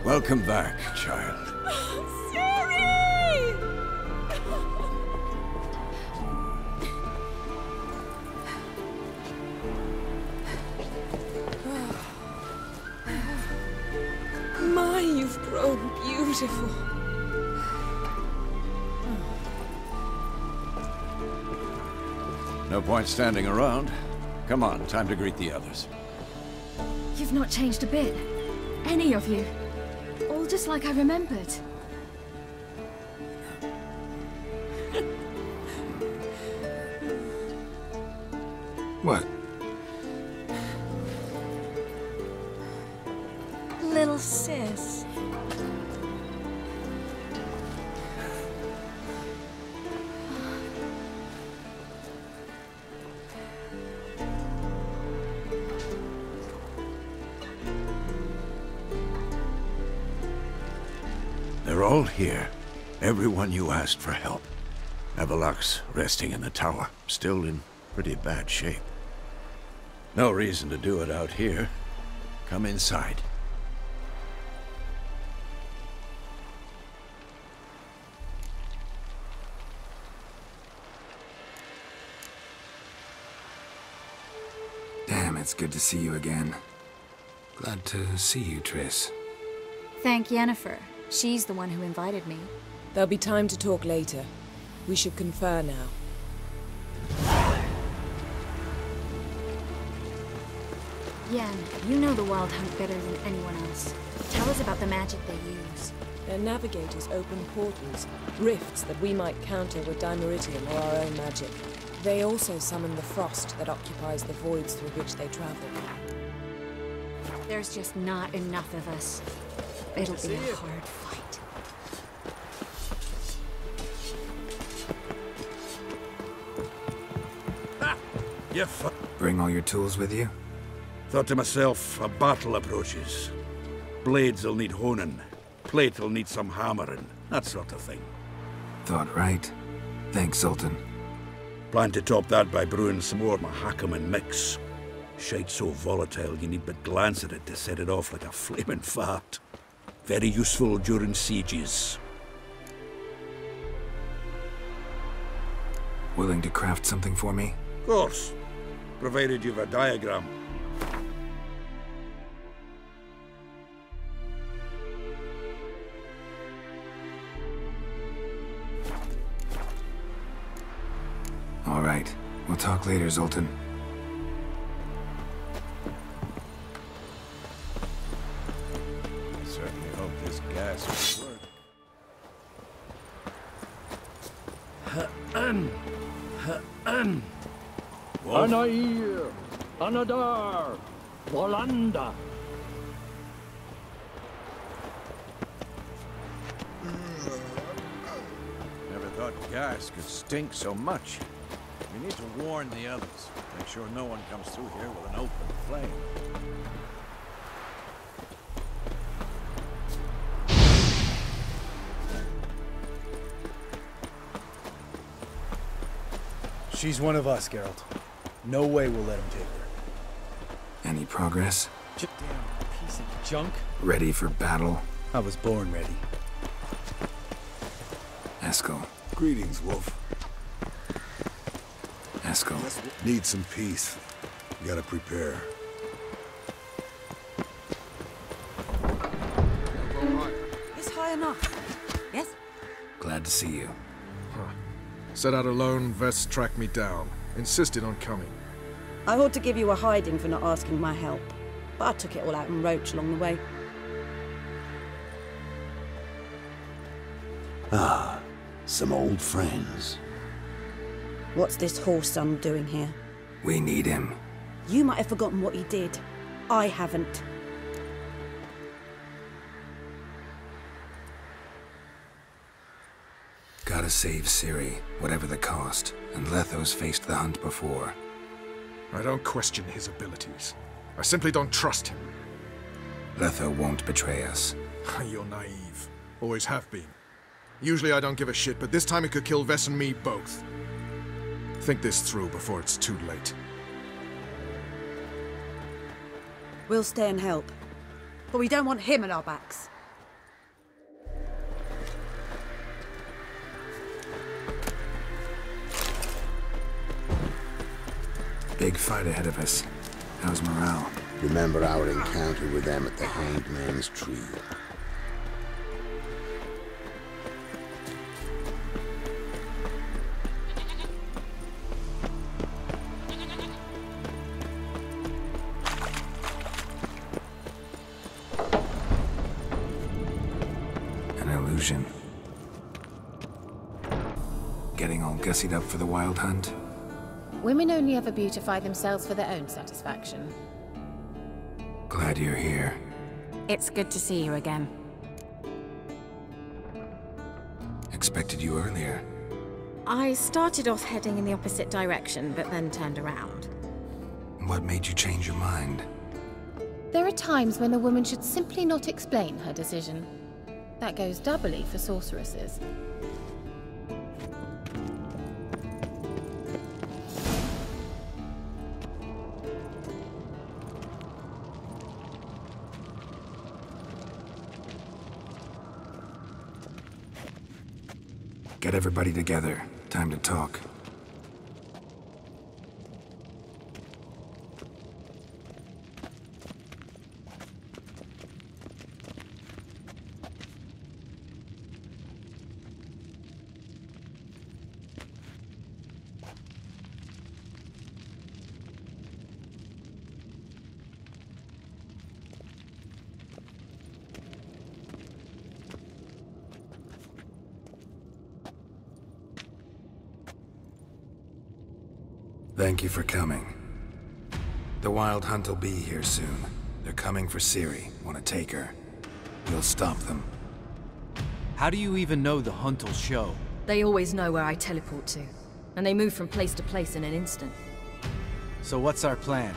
Welcome back, child. Siri! My, you've grown beautiful. No point standing around. Come on, time to greet the others. You've not changed a bit. Any of you. All just like I remembered. What? Little sis. They're all here. Everyone you asked for help. Avalok's resting in the tower, still in pretty bad shape. No reason to do it out here. Come inside. Damn, it's good to see you again. Glad to see you, Triss. Thank Yennefer. She's the one who invited me. There'll be time to talk later. We should confer now. Yen, you know the Wild Hunt better than anyone else. Tell us about the magic they use. Their navigators open portals, rifts that we might counter with Dimeritium or our own magic. They also summon the frost that occupies the voids through which they travel. There's just not enough of us. It'll be a hard fight. Ha! You Bring all your tools with you? Thought to myself, a battle approaches. Blades will need honing. Plate will need some hammering. That sort of thing. Thought right. Thanks, Sultan. Plan to top that by brewing some more Mahakam and mix. Shite so volatile you need but glance at it to set it off like a flaming fart. Very useful during sieges. Willing to craft something for me? Of course. Provided you've a diagram. All right. We'll talk later, Zoltan. I certainly hope this gas will work. Anair, Anadar, Volanda. Never thought gas could stink so much. We need to warn the others. Make sure no one comes through here with an open flame. She's one of us, Geralt. No way we'll let him take her. Any progress? Damn piece of junk. Ready for battle? I was born ready. Eskel. Greetings, Wolf. Eskel. Need some peace. You gotta prepare. It's high enough. Yes? Glad to see you. Set out alone, Vest tracked me down. Insisted on coming. I ought to give you a hiding for not asking my help, but I took it all out in Roach along the way. Ah, some old friends. What's this horse son doing here? We need him. You might have forgotten what he did. I haven't. Gotta save Ciri, whatever the cost, and Letho's faced the hunt before. I don't question his abilities. I simply don't trust him. Letho won't betray us. You're naive. Always have been. Usually I don't give a shit, but this time it could kill Vess and me both. Think this through before it's too late. We'll stay and help. But we don't want him at our backs. Big fight ahead of us. How's morale? Remember our encounter with them at the Hanged Man's Tree. An illusion. Getting all gussied up for the wild hunt? Women only ever beautify themselves for their own satisfaction. Glad you're here. It's good to see you again. Expected you earlier. I started off heading in the opposite direction, but then turned around. What made you change your mind? There are times when a woman should simply not explain her decision. That goes doubly for sorceresses. Get everybody together. Time to talk. Thank you for coming. The Wild Hunt will be here soon. They're coming for Ciri. Want to take her. You'll stop them. How do you even know the hunt will show? They always know where I teleport to. And they move from place to place in an instant. So what's our plan?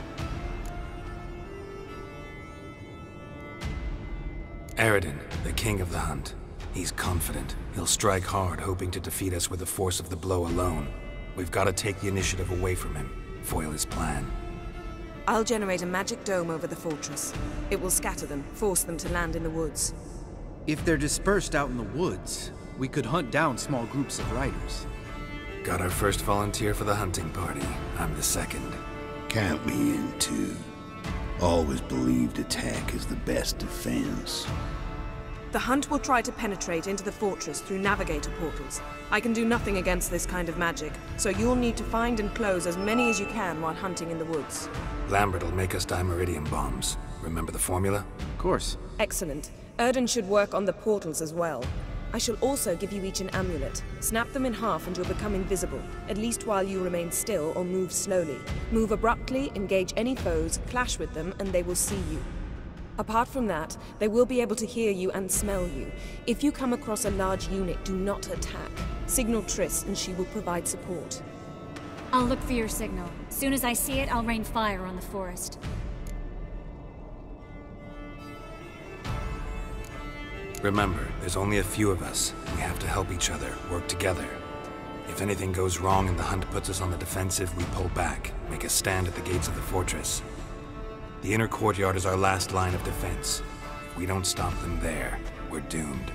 Aradin, the king of the hunt. He's confident. He'll strike hard, hoping to defeat us with the force of the blow alone. We've got to take the initiative away from him, foil his plan. I'll generate a magic dome over the fortress. It will scatter them, force them to land in the woods. If they're dispersed out in the woods, we could hunt down small groups of riders. Got our first volunteer for the hunting party. I'm the second. Count me in too. Always believed attack is the best defense. The hunt will try to penetrate into the fortress through navigator portals. I can do nothing against this kind of magic, so you'll need to find and close as many as you can while hunting in the woods. Lambert will make us dimeridium bombs. Remember the formula? Of course. Excellent. Erden should work on the portals as well. I shall also give you each an amulet. Snap them in half and you'll become invisible, at least while you remain still or move slowly. Move abruptly, engage any foes, clash with them, and they will see you. Apart from that, they will be able to hear you and smell you. If you come across a large unit, do not attack. Signal Triss and she will provide support. I'll look for your signal. Soon as I see it, I'll rain fire on the forest. Remember, there's only a few of us. We have to help each other, work together. If anything goes wrong and the hunt puts us on the defensive, we pull back, make a stand at the gates of the fortress. The inner courtyard is our last line of defense. If we don't stop them there, we're doomed.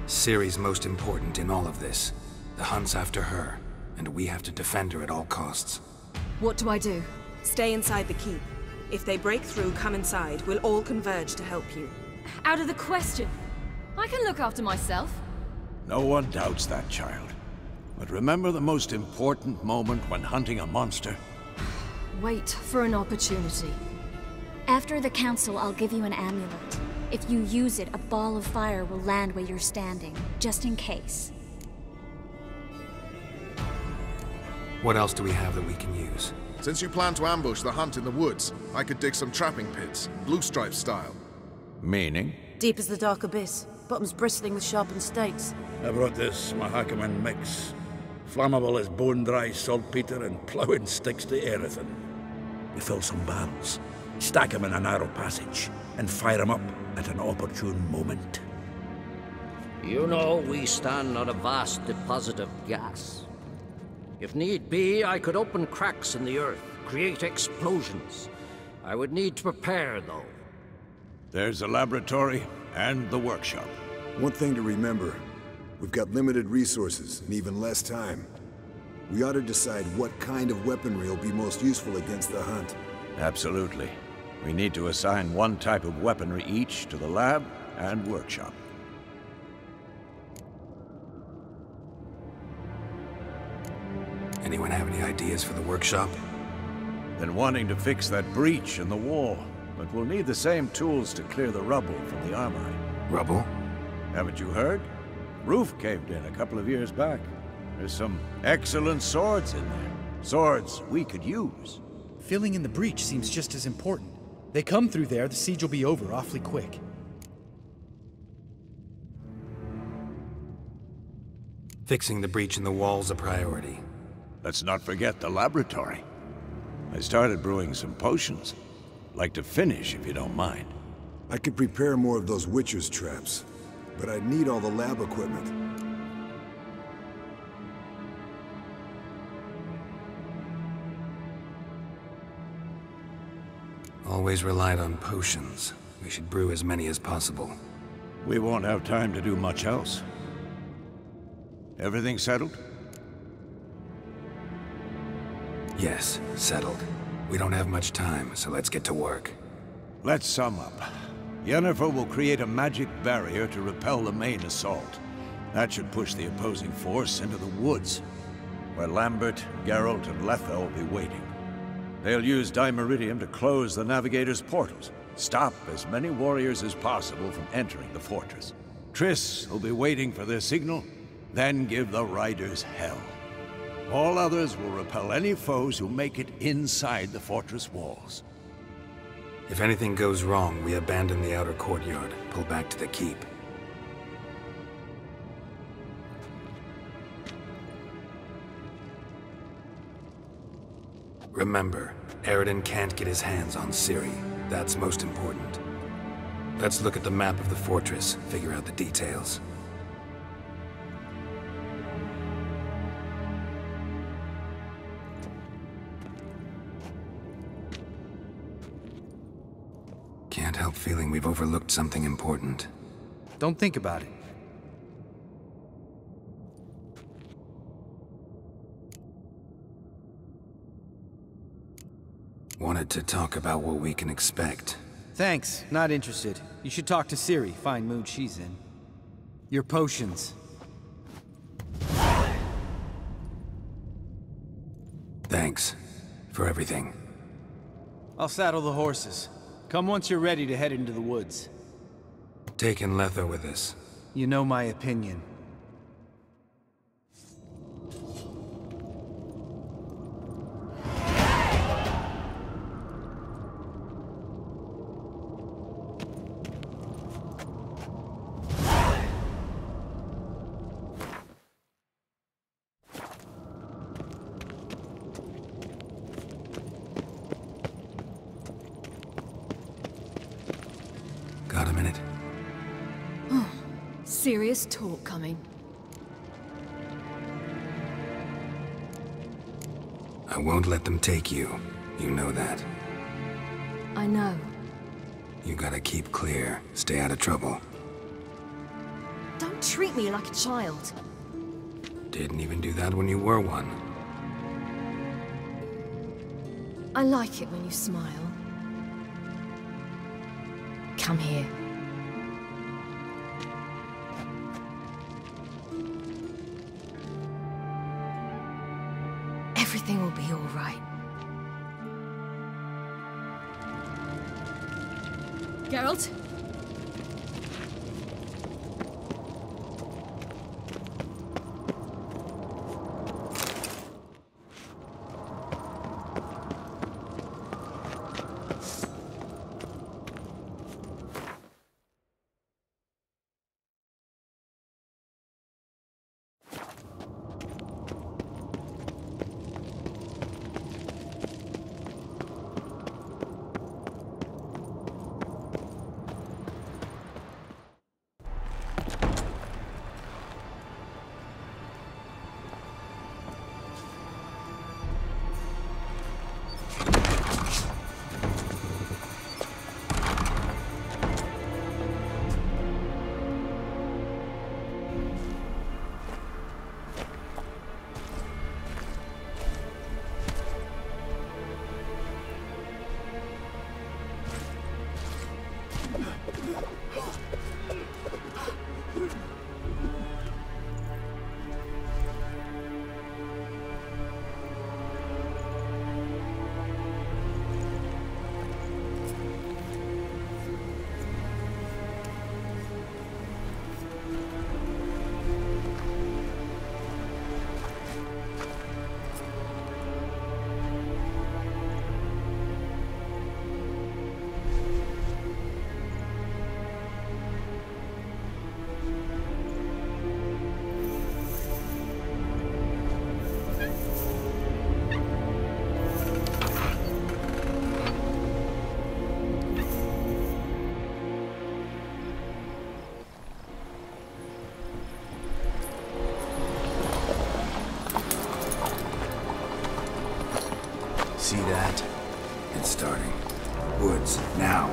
Ciri's most important in all of this. The hunt's after her, and we have to defend her at all costs. What do I do? Stay inside the keep. If they break through, come inside. We'll all converge to help you. Out of the question. I can look after myself. No one doubts that, child. But remember the most important moment when hunting a monster? Wait for an opportunity. After the council, I'll give you an amulet. If you use it, a ball of fire will land where you're standing, just in case. What else do we have that we can use? Since you plan to ambush the hunt in the woods, I could dig some trapping pits, blue stripe style. Meaning? Deep as the dark abyss, bottoms bristling with sharpened stakes. I brought this Mahakaman mix. Flammable as bone-dry saltpeter and ploughing sticks to everything. We fill some barrels, stack them in a narrow passage, and fire them up at an opportune moment. You know, we stand on a vast deposit of gas. If need be, I could open cracks in the earth, create explosions. I would need to prepare, though. There's a laboratory and the workshop. One thing to remember, we've got limited resources and even less time. We ought to decide what kind of weaponry will be most useful against the hunt. Absolutely. We need to assign one type of weaponry each to the lab and workshop. Anyone have any ideas for the workshop? Been wanting to fix that breach in the wall, but we'll need the same tools to clear the rubble from the armory. Rubble? Haven't you heard? Roof caved in a couple of years back. There's some excellent swords in there. Swords we could use. Filling in the breach seems just as important. They come through there, the siege will be over awfully quick. Fixing the breach in the wall's a priority. Let's not forget the laboratory. I started brewing some potions. Like to finish, if you don't mind. I could prepare more of those Witcher's traps, but I'd need all the lab equipment. Always relied on potions. We should brew as many as possible. We won't have time to do much else. Everything settled? Yes, settled. We don't have much time, so let's get to work. Let's sum up. Yennefer will create a magic barrier to repel the main assault. That should push the opposing force into the woods, where Lambert, Geralt, and Letha will be waiting. They'll use Dimeridium to close the Navigator's portals, stop as many warriors as possible from entering the fortress. Triss will be waiting for their signal, then give the riders hell. All others will repel any foes who make it inside the fortress walls. If anything goes wrong, we abandon the outer courtyard, pull back to the keep. Remember, Eridan can't get his hands on Ciri. That's most important. Let's look at the map of the fortress, figure out the details. Can't help feeling we've overlooked something important. Don't think about it. Wanted to talk about what we can expect. Thanks, not interested. You should talk to Ciri, fine mood she's in. Your potions. Thanks for everything. I'll saddle the horses. Come once you're ready to head into the woods. Taking Letha with us. You know my opinion. Got a minute? Serious talk coming. I won't let them take you. You know that. I know. You gotta keep clear. Stay out of trouble. Don't treat me like a child. Didn't even do that when you were one. I like it when you smile. Come here. Everything will be all right. Geralt? See that? It's starting. Woods, now.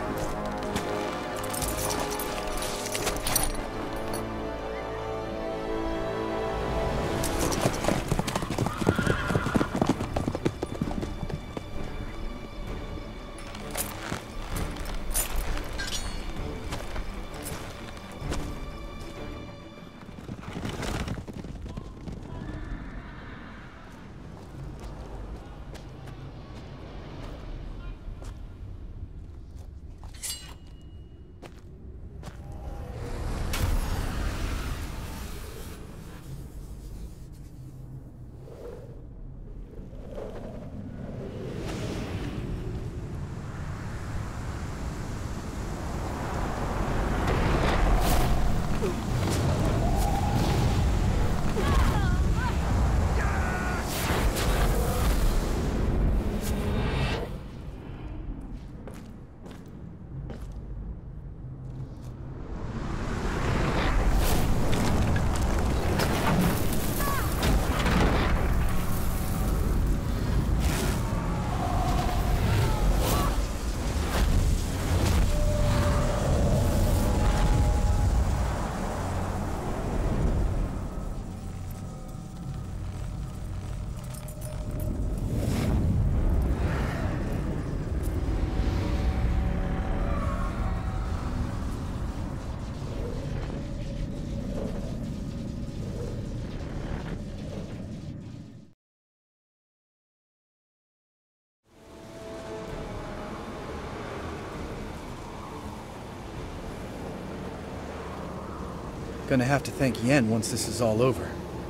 Gonna have to thank Yen once this is all over.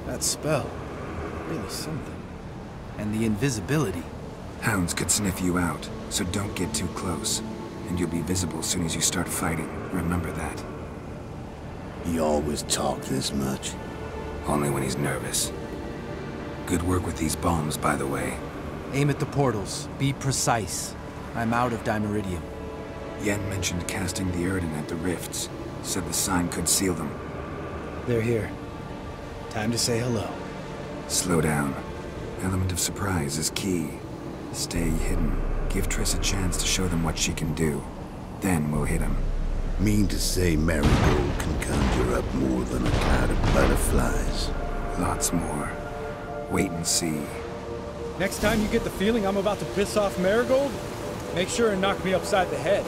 That spell, really something. And the invisibility. Hounds could sniff you out, so don't get too close. And you'll be visible as soon as you start fighting. Remember that. He always talk this much. Only when he's nervous. Good work with these bombs, by the way. Aim at the portals. Be precise. I'm out of Dimeridium. Yen mentioned casting the Erden at the rifts. Said the sign could seal them. They're here. Time to say hello. Slow down. Element of surprise is key. Stay hidden. Give Triss a chance to show them what she can do. Then we'll hit him. Mean to say Marigold can conjure up more than a cloud of butterflies? Lots more. Wait and see. Next time you get the feeling I'm about to piss off Marigold, make sure and knock me upside the head.